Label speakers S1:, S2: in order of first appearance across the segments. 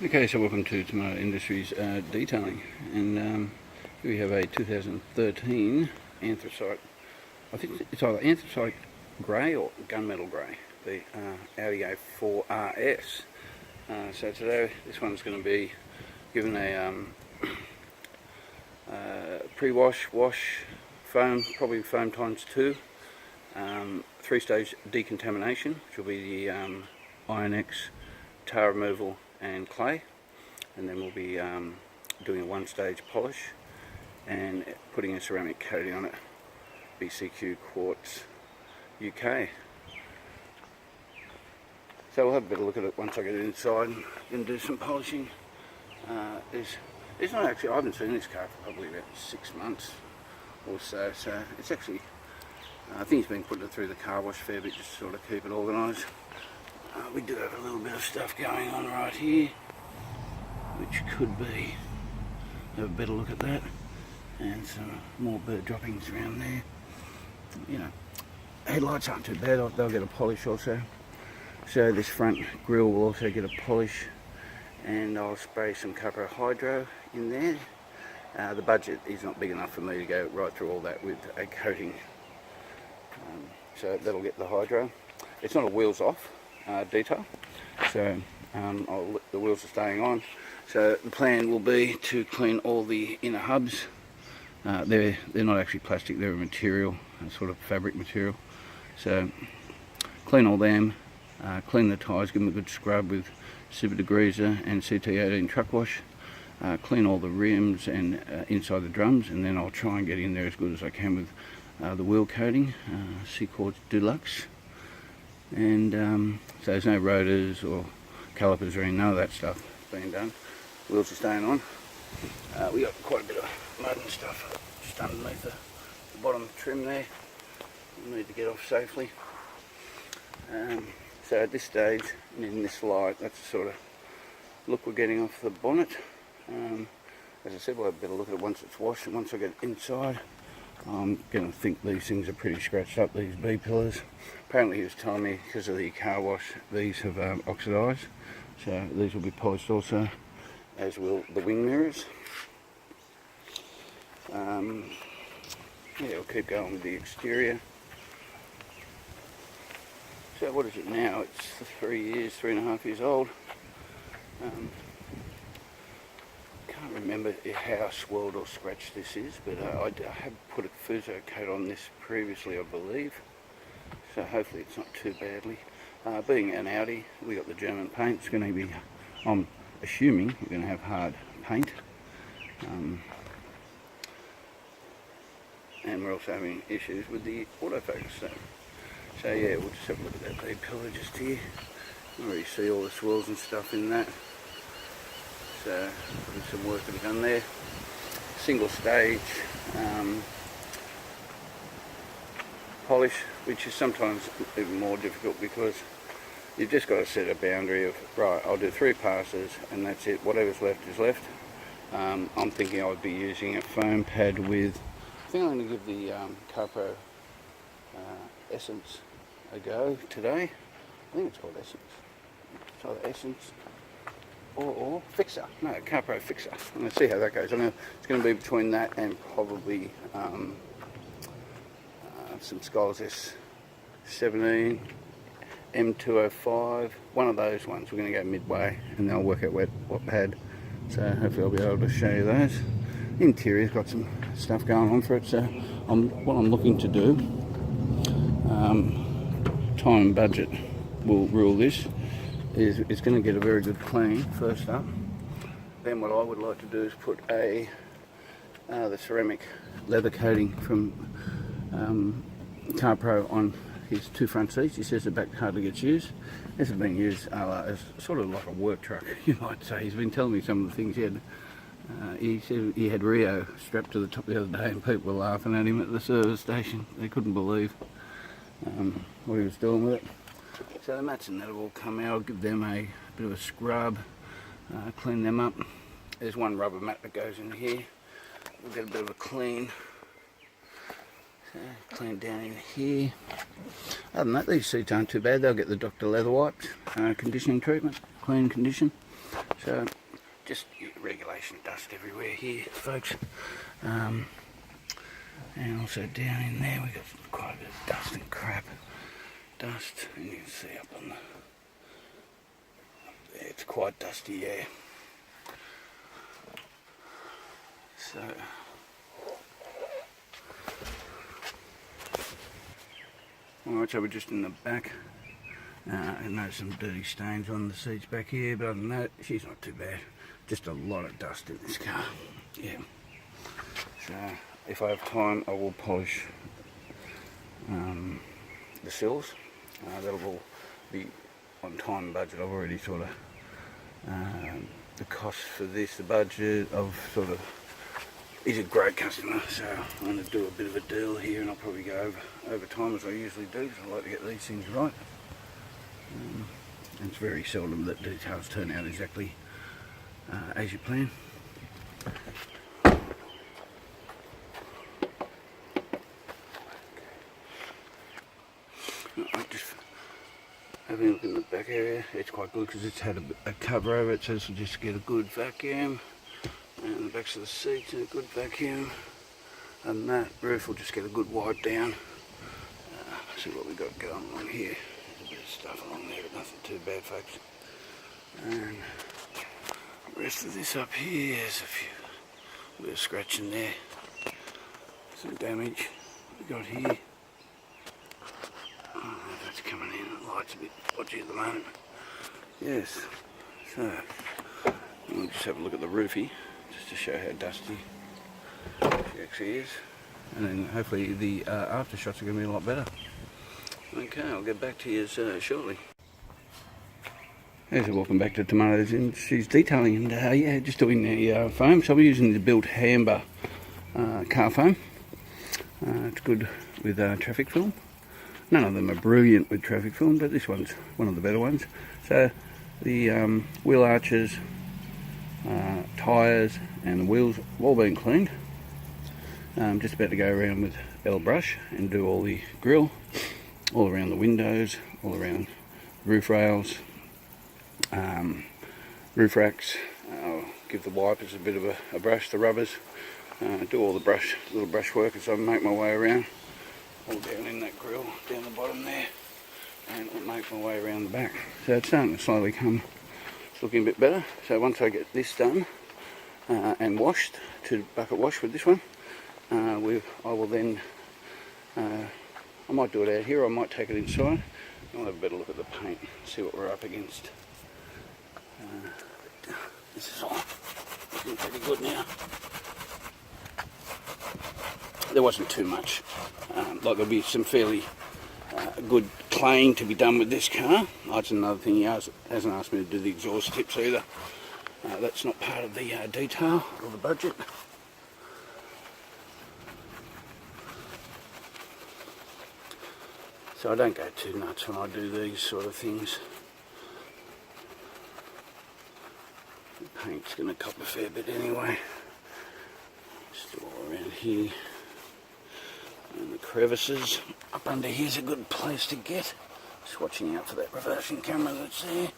S1: Okay, so welcome to Tomato Industries Detailing, and here we have a 2013 anthracite. I think it's either anthracite grey or gunmetal grey, the Audi A4 RS. So today this one's going to be given a pre-wash, wash, foam, probably foam times 2, 3-stage decontamination, which will be the Iron X, tar removal and clay, and then we'll be doing a 1-stage polish and putting a ceramic coating on it, CquartzUK. So we'll have a better look at it once I get it inside and do some polishing. It's not actually, I haven't seen this car for probably about 6 months or so, so it's actually, I think it's been putting it through the car wash fair bit just to sort of keep it organised. We do have a little bit of stuff going on right here, which could be, have a better look at that, and some more bird droppings around there. You know, headlights aren't too bad, they'll get a polish also. So this front grille will also get a polish, and I'll spray some Copro Hydro in there. The budget is not big enough for me to go right through all that with a coating, so that'll get the Hydro. It's not a wheels off detail, so the wheels are staying on. So the plan will be to clean all the inner hubs. They're not actually plastic, they're a material, a sort of fabric material. So clean all them, clean the tyres, give them a good scrub with Super Degreaser and CT18 truck wash. Clean all the rims and inside the drums, and then I'll try and get in there as good as I can with the wheel coating, CquartzUK Delux. And so there's no rotors or calipers or any, none of that stuff being done. Wheels are staying on. We got quite a bit of mud and stuff just underneath the bottom trim there. We need to get off safely. So at this stage, and in this light, that's the sort of look we're getting off the bonnet. As I said, we'll have a better look at it once it's washed, and once I get inside, I'm going to think these things are pretty scratched up, these B pillars. Apparently he was telling me because of the car wash these have oxidised, so these will be polished also, as will the wing mirrors. Yeah, we'll keep going with the exterior. So what is it now? It's 3.5 years old. Can't remember how swelled or scratched this is, but I have put a Fuso coat on this previously, I believe, so hopefully it's not too badly. Being an Audi, we got the German paint. It's going to be, I'm assuming you're going to have hard paint, and we're also having issues with the autofocus. So yeah, we'll just have a look at that B pillar just here. You already see all the swirls and stuff in that. So there's some work to be done there. Single stage polish, which is sometimes even more difficult because you've just got to set a boundary of, right, I'll do 3 passes and that's it, whatever's left is left. I'm thinking I would be using a foam pad with, I think I'm going to give the Copro Essence a go today. I think it's called Essence. It's either Essence or Fixer. No, Copro Fixer. I'm going to see how that goes. It's going to be between that and probably some Skulls S17, M205, one of those ones. We're going to go midway and then I'll work out what pad. So hopefully I'll be able to show you those. The interior's got some stuff going on for it, so what I'm looking to do, time and budget will rule this, is it's going to get a very good clean first up. Then what I would like to do is put the ceramic leather coating from CarPro on his 2 front seats. He says the back hardly gets used. This has been used as sort of like a work truck, you might say. He's been telling me some of the things he had. He said he had Rio strapped to the top the other day and people were laughing at him at the service station. They couldn't believe what he was doing with it. So the mats and that have all come out. I'll give them a bit of a scrub, clean them up. There's one rubber mat that goes in here. We'll get a bit of a clean. So clean down in here. Other than that, these seats aren't too bad. They'll get the Dr. Leather Wipes conditioning treatment, clean condition. So just regulation dust everywhere here, folks. And also down in there we've got quite a bit of dust and crap. Dust, and you can see up on the, up there, it's quite dusty, yeah. So alright, so we're just in the back. I know some dirty stains on the seats back here, but other than that, she's not too bad. Just a lot of dust in this car. Yeah. So if I have time, I will polish the sills. That will be on time and budget. I've already sort of the cost for this, the budget of sort of. He's a great customer, so I'm going to do a bit of a deal here, and I'll probably go over time as I usually do, because I like to get these things right. It's very seldom that details turn out exactly as you plan. I'm just having a look in the back area. It's quite good because it's had a cover over it, so this will just get a good vacuum. And the backs of the seats in a good vacuum. And that roof will just get a good wipe down. See what we've got going on here. There's a bit of stuff along there, but nothing too bad, folks. And the rest of this up here, there's a bit of scratching there. Some damage we got here. Oh, that's coming in. The light's a bit dodgy at the moment. Yes. So we'll just have a look at the roofie, just to show how dusty she actually is. And then hopefully the after shots are going to be a lot better. Okay, I'll get back to you shortly. Hey, so welcome back to Tomatoes Industries Detailing, and yeah, just doing the foam. So we're using the built Hamber car foam. It's good with traffic film. None of them are brilliant with traffic film, but this one's one of the better ones. So the wheel arches, tyres and the wheels have all been cleaned. I'm just about to go around with L brush and do all the grille, all around the windows, all around roof rails, roof racks. I'll give the wipers a bit of a brush, the rubbers, do all the little brush work as I make my way around, all down in that grille, down the bottom there, and I'll make my way around the back. So it's starting to slowly come, it's looking a bit better. So once I get this done and washed, to bucket wash with this one, I will then, I might do it out here, or I might take it inside. I'll have a better look at the paint, see what we're up against. This is all looking pretty good now. There wasn't too much. Like there'll be some fairly good claying to be done with this car. That's another thing, he hasn't asked me to do the exhaust tips either. That's not part of the detail or the budget. So I don't go too nuts when I do these sort of things. The paint's going to cop a fair bit anyway. Just all around here. And the crevices. Up under here's a good place to get. Just watching out for that reversing camera that's there.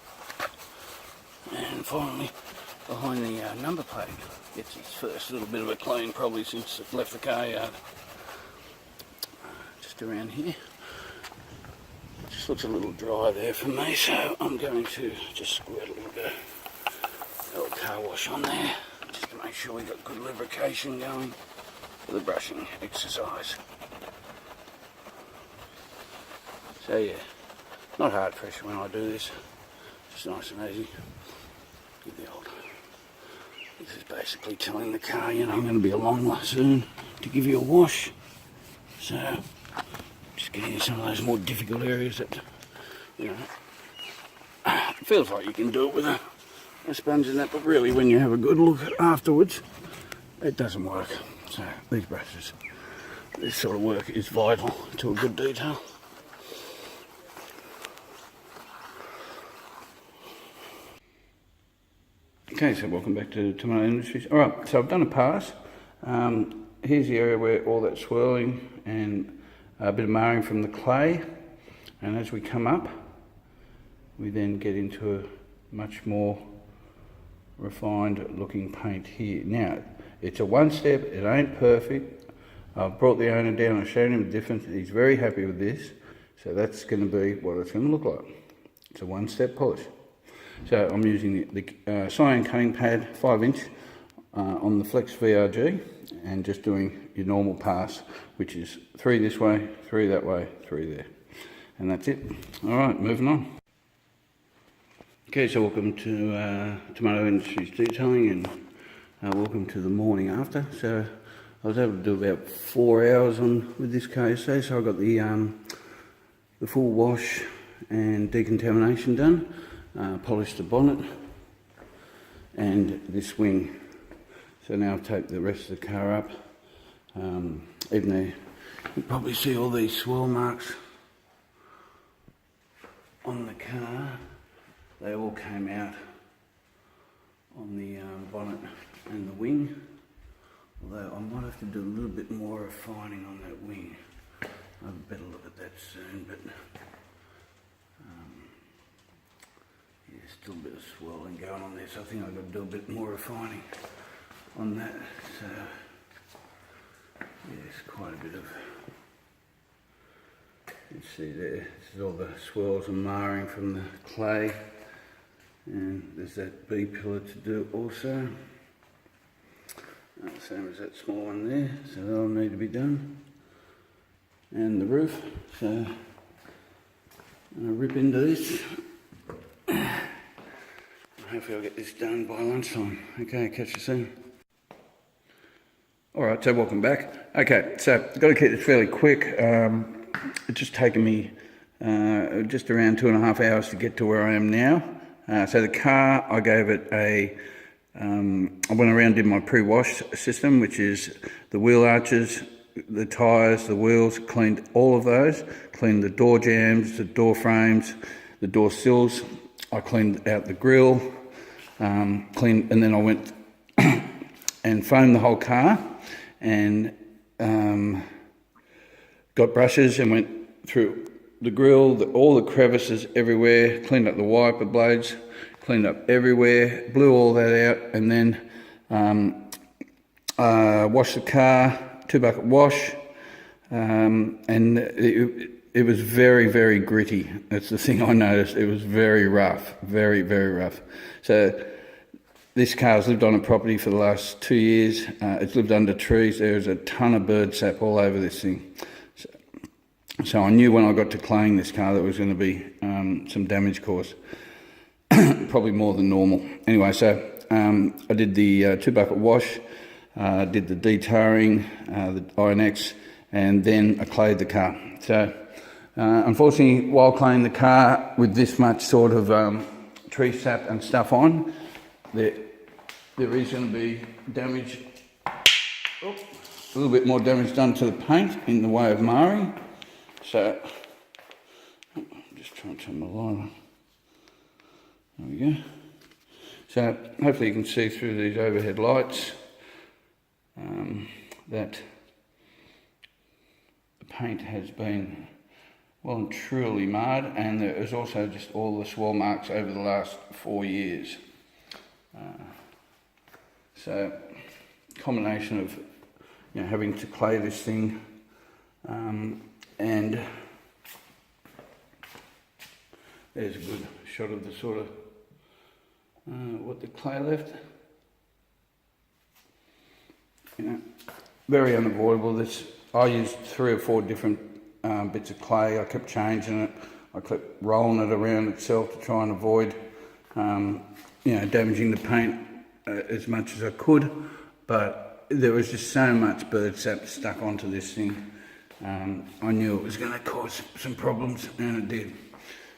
S1: And finally, behind the number plate. Gets its first little bit of a clean probably since it left the car yard. Just around here. Just looks a little dry there for me, so I'm going to just squirt a little bit of little car wash on there, just to make sure we've got good lubrication going for the brushing exercise. So yeah, not hard pressure when I do this, just nice and easy. Give the old. This is basically telling the car, you know, I'm going to be along soon to give you a wash. So just getting in some of those more difficult areas that, you know, it feels like you can do it with a sponge and that, but really when you have a good look afterwards, it doesn't work. So these brushes, this sort of work is vital to a good detail. Okay, so welcome back to Tomato Industries. Alright, so I've done a pass. Here's the area where all that swirling and a bit of marring from the clay, and as we come up we then get into a much more refined looking paint here. Now, it's a one step, it ain't perfect. I've brought the owner down, I've shown him the difference. He's very happy with this. So that's going to be what it's going to look like. It's a one step polish. So I'm using the cyan cutting pad 5" on the Flex VRG and just doing your normal pass, which is 3 this way, 3 that way, 3 there. And that's it. Alright, moving on. Okay, so welcome to Tomato Industries Detailing, and welcome to the morning after. So I was able to do about 4 hours with this KSA, so I got the full wash and decontamination done, polished the bonnet and this wing. So now I've taped the rest of the car up, even though you can probably see all these swirl marks on the car. They all came out on the bonnet and the wing, although I might have to do a little bit more refining on that wing. I'll have a better look at that soon, but yeah, still a bit of swirling going on there, so I think I've got to do a bit more refining on that. So yeah, it's quite a bit of, you can see there, this is all the swirls and marring from the clay. And there's that B pillar to do also. Same as that small one there, so that'll need to be done. And the roof, so I'm going to rip into this. Hopefully I'll get this done by lunchtime. Okay, catch you soon. Alright, so welcome back. Okay, so I've got to keep this fairly quick. It's just taken me just around 2.5 hours to get to where I am now. So the car, I gave it a, I went around, did my pre-wash system, which is the wheel arches, the tyres, the wheels, cleaned all of those, cleaned the door jambs, the door frames, the door sills. I cleaned out the grille, cleaned, and then I went and foamed the whole car and got brushes and went through the grille, all the crevices everywhere, cleaned up the wiper blades, cleaned up everywhere, blew all that out, and then washed the car, 2-bucket wash, and it was very, very gritty. That's the thing I noticed. It was very rough, very, very rough. So this car's lived on a property for the last 2 years. It's lived under trees. There's a ton of bird sap all over this thing. So I knew when I got to claying this car there was going to be some damage caused, probably more than normal. Anyway, so I did the 2-bucket wash, did the detarring, the INX, and then I clayed the car. So unfortunately, while claying the car with this much sort of tree sap and stuff on, there is going to be damage, a little bit more damage done to the paint in the way of marring. So, I'm just trying to turn my light on. There we go. So, hopefully you can see through these overhead lights that the paint has been well and truly marred, and there is also just all the swirl marks over the last 4 years. So, combination of having to clay this thing and there's a good shot of the sort of what the clay left. Very unavoidable. This I used 3 or 4 different bits of clay. I kept changing it. I kept rolling it around itself to try and avoid damaging the paint as much as I could. But there was just so much bird sap stuck onto this thing. I knew it was going to cause some problems, and it did.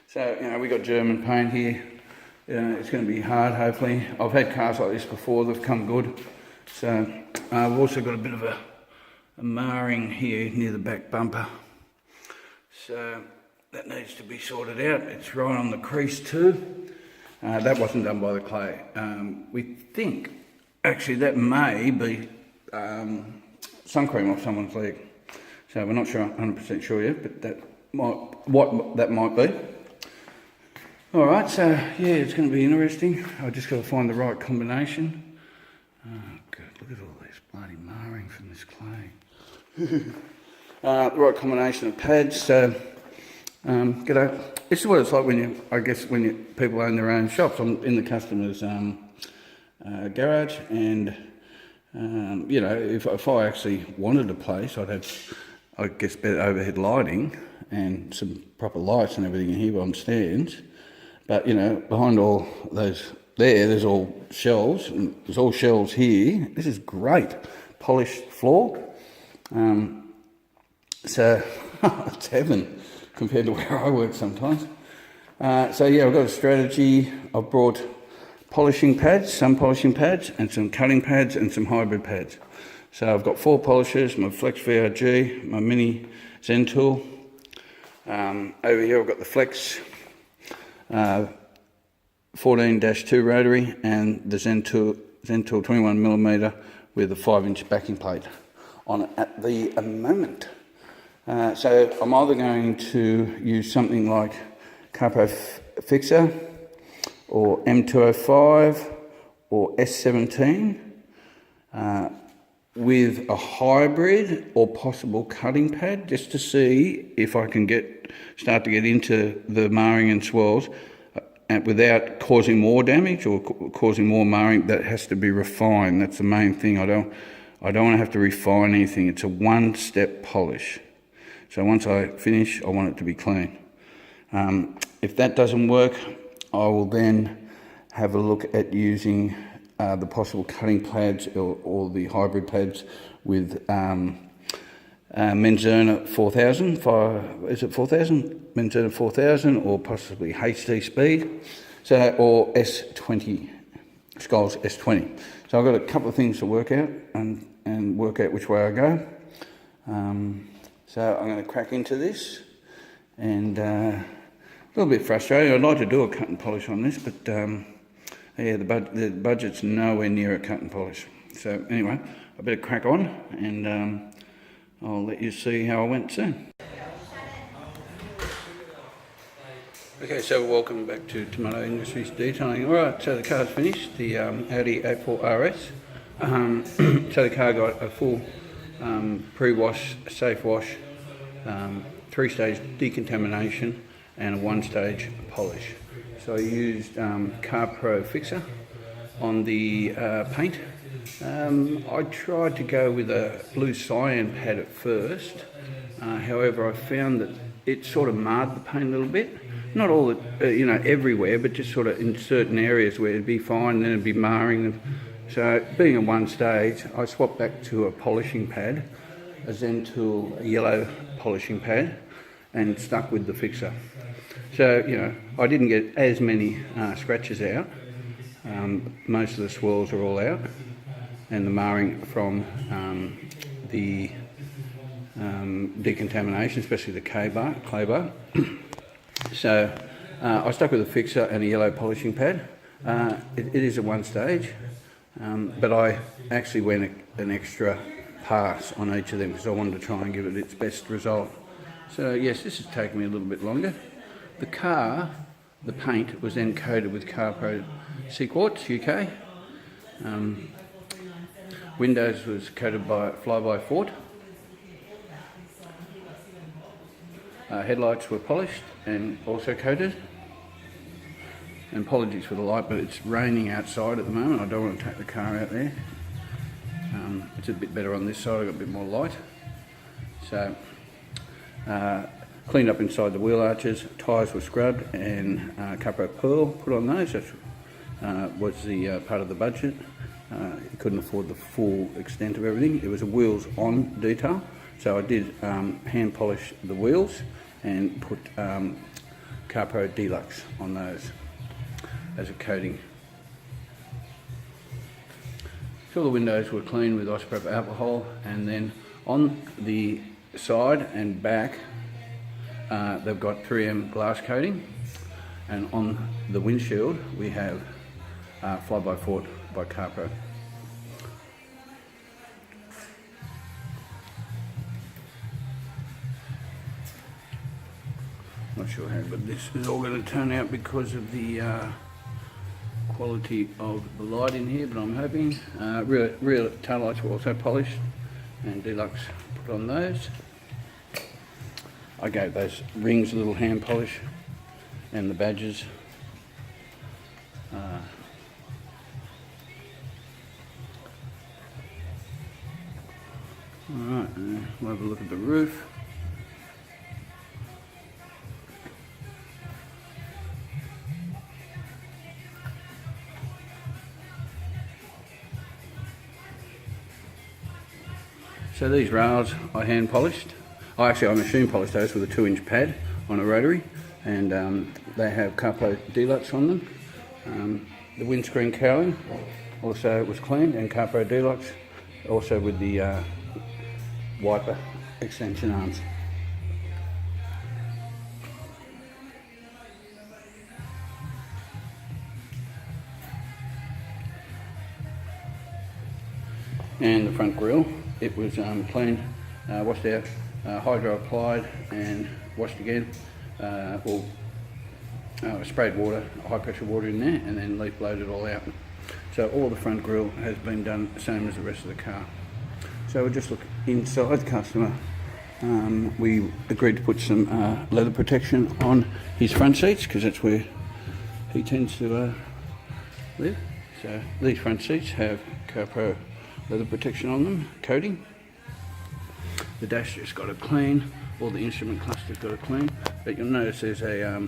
S1: So, we got German paint here. It's going to be hard, hopefully. I've had cars like this before, they've come good. So, I've also got a bit of a marring here near the back bumper. So, that needs to be sorted out. It's right on the crease too. That wasn't done by the clay. We think, actually, that may be sun cream off someone's leg. So we're not sure, 100% sure yet, but that might, what that might be. Alright, so yeah, it's going to be interesting. I've just got to find the right combination. Oh god, look at all this bloody marring from this clay. The right combination of pads. So, g'day. This is what it's like when people own their own shops. I'm in the customer's garage, and if I actually wanted a place, I'd have, I guess, better overhead lighting and some proper lights and everything in here where I'm stands. But behind all those there's all shelves, and there's all shelves here. This is great, polished floor. So it's heaven compared to where I work sometimes. So yeah, I've got a strategy. I've brought polishing pads, some polishing pads, and some cutting pads, and some hybrid pads. So I've got 4 polishers, my Flex VRG, my mini Zen tool. Over here I've got the Flex 14-2 rotary and the Zen tool 21mm with a 5-inch backing plate on it at the moment. So I'm either going to use something like Carpo Fixer or M205 or S17 with a hybrid or possible cutting pad, just to see if I can start to get into the marring and swirls without causing more damage or causing more marring. That has to be refined. That's the main thing. I don't want to have to refine anything. It's a one-step polish. So once I finish, I want it to be clean. If that doesn't work, I will then have a look at using the possible cutting pads or the hybrid pads with Menzerna 4000. Is it 4000? Menzerna 4000, or possibly HD Speed, or S20, Scholes S20. So I've got a couple of things to work out and work out which way I go. So I'm going to crack into this, and a little bit frustrating. I'd like to do a cut and polish on this, but yeah, the budget's nowhere near a cut and polish. So anyway, I better crack on, and I'll let you see how I went soon. Okay, so welcome back to Tomato Industries Detailing. Alright, so the car's finished, the Audi A4 RS. So the car got a full pre-wash, safe wash, 3-stage decontamination, and a 1-stage polish. So I used Carpo Fixer on the paint. I tried to go with a blue cyan pad at first. However, I found that it sort of marred the paint a little bit. Not all, everywhere, but just sort of in certain areas where it'd be fine, then it'd be marring. So being a 1-stage, I swapped back to a polishing pad, a Zen tool, a yellow polishing pad, and stuck with the fixer. So, I didn't get as many scratches out. Most of the swirls are all out, and the marring from the decontamination, especially the clay bar. So I stuck with a fixer and a yellow polishing pad. It is a 1-stage, but I actually went an extra pass on each of them because I wanted to try and give it its best result. So yes, this has taken me a little bit longer. The car, the paint, was then coated with CquartzUK. Windows was coated by Forte. Headlights were polished and also coated. And apologies for the light, but it's raining outside at the moment. I don't want to take the car out there. It's a bit better on this side, I've got a bit more light. So, cleaned up inside the wheel arches, tyres were scrubbed, and Carpo Pearl put on those. That was the part of the budget. You couldn't afford the full extent of everything. It was a wheels on detail, so I did hand polish the wheels and put Carpo Delux on those as a coating. So the windows were cleaned with isopropyl alcohol, and then on the side and back they've got 3M glass coating, and on the windshield we have Fly-by-Forte by Carpo. I'll not sure how good this is all going to turn out because of the quality of the light in here, but I'm hoping. Rear taillights were also polished and Delux put on those. I gave those rings a little hand polish and the badges. Alright, we'll have a look at the roof. So these rails I hand polished. I machine polished those with a 2-inch pad on a rotary, and they have CarPro Delux on them. The windscreen cowling also was cleaned, and CarPro Delux also with the wiper extension arms. And the front grille, it was cleaned, washed out, hydro applied and washed again, sprayed water, high pressure water in there, and then leaf blowed it all out. So all the front grille has been done the same as the rest of the car. So we'll just look inside the customer. We agreed to put some leather protection on his front seats because that's where he tends to live. So these front seats have CarPro leather protection on them, coating. The dash just got it clean, all the instrument clusters got it clean, but you'll notice there's a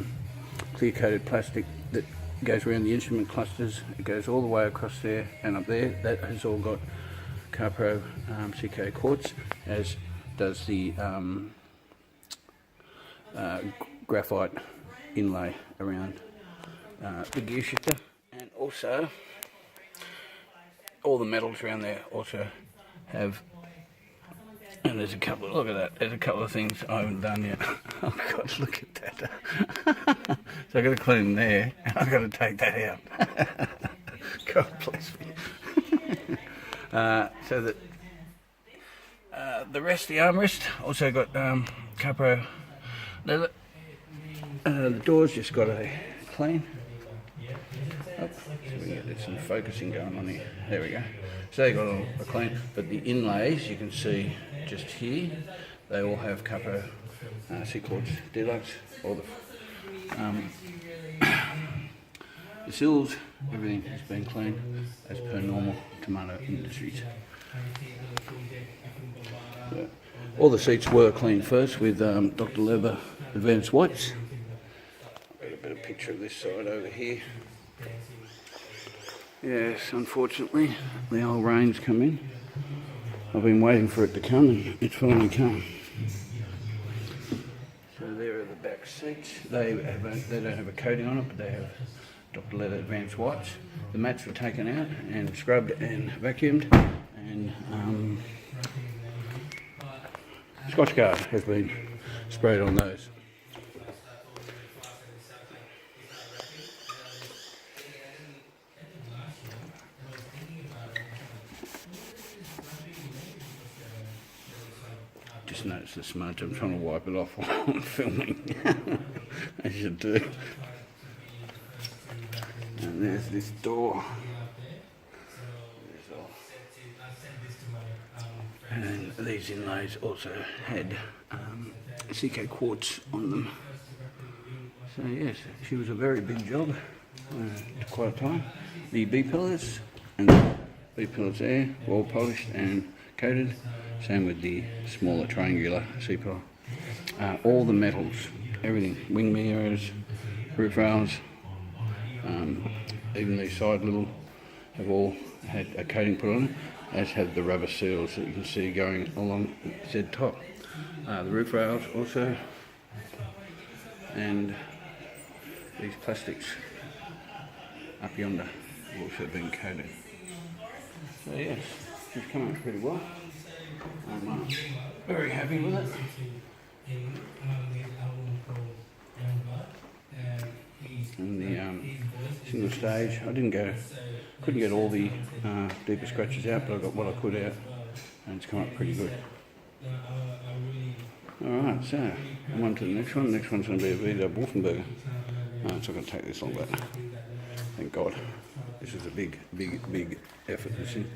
S1: clear coated plastic that goes around the instrument clusters. It goes all the way across there and up there. That has all got CarPro CquartzUK quartz, as does the graphite inlay around the gear shifter, and also all the metals around there also have. And there's a couple of, look at that, there's a couple of things I haven't done yet. Oh God, look at that. So I've got to clean there, and I've got to take that out. God bless me. So that the rest, the armrest, also got CarPro leather. The doors just got a clean. Oh, so we get some focusing going on here. There we go. So they got all a clean, but the inlays you can see just here, they all have CarPro CquartzUK Delux. All the sills, everything has been cleaned as per normal Tomato Industries. So, all the seats were cleaned first with Dr. Leather Advanced Whites. I've got a better picture of this side over here. Yes, unfortunately, the old rain's come in. I've been waiting for it to come, and it's finally come. So there are the back seats. They don't have a coating on it, but they have Dr. Leather Advanced Whites. The mats were taken out and scrubbed and vacuumed, and Scotch Guard has been sprayed on those. Just notice the smudge. I'm trying to wipe it off while I'm filming, as you do. And there's this door. And these inlays also had CquartzUK quartz on them. So yes, she was a very big job. Took quite a time. The B-pillars and the B-pillars there, well polished and coated. Same with the smaller triangular C-pillar. All the metals, everything, wing mirrors, roof rails, even these side little have all had a coating put on it, as have the rubber seals that you can see going along the Z top. The roof rails also, and these plastics up yonder have also been coated. So yes, it's come out pretty well. I'm very happy with it. And the single stage, couldn't get all the deeper scratches out, but I got what I could out, and it's come up pretty good. Alright, so I'm on to the next one. Next one's going to be a Vita Wolfenberger. It's not going to take this long, but thank God. This is a big effort, you see.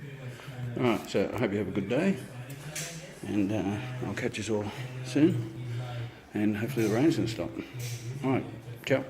S1: Alright, so I hope you have a good day, and I'll catch you all soon, and hopefully the rain's going to stop. Alright, ciao.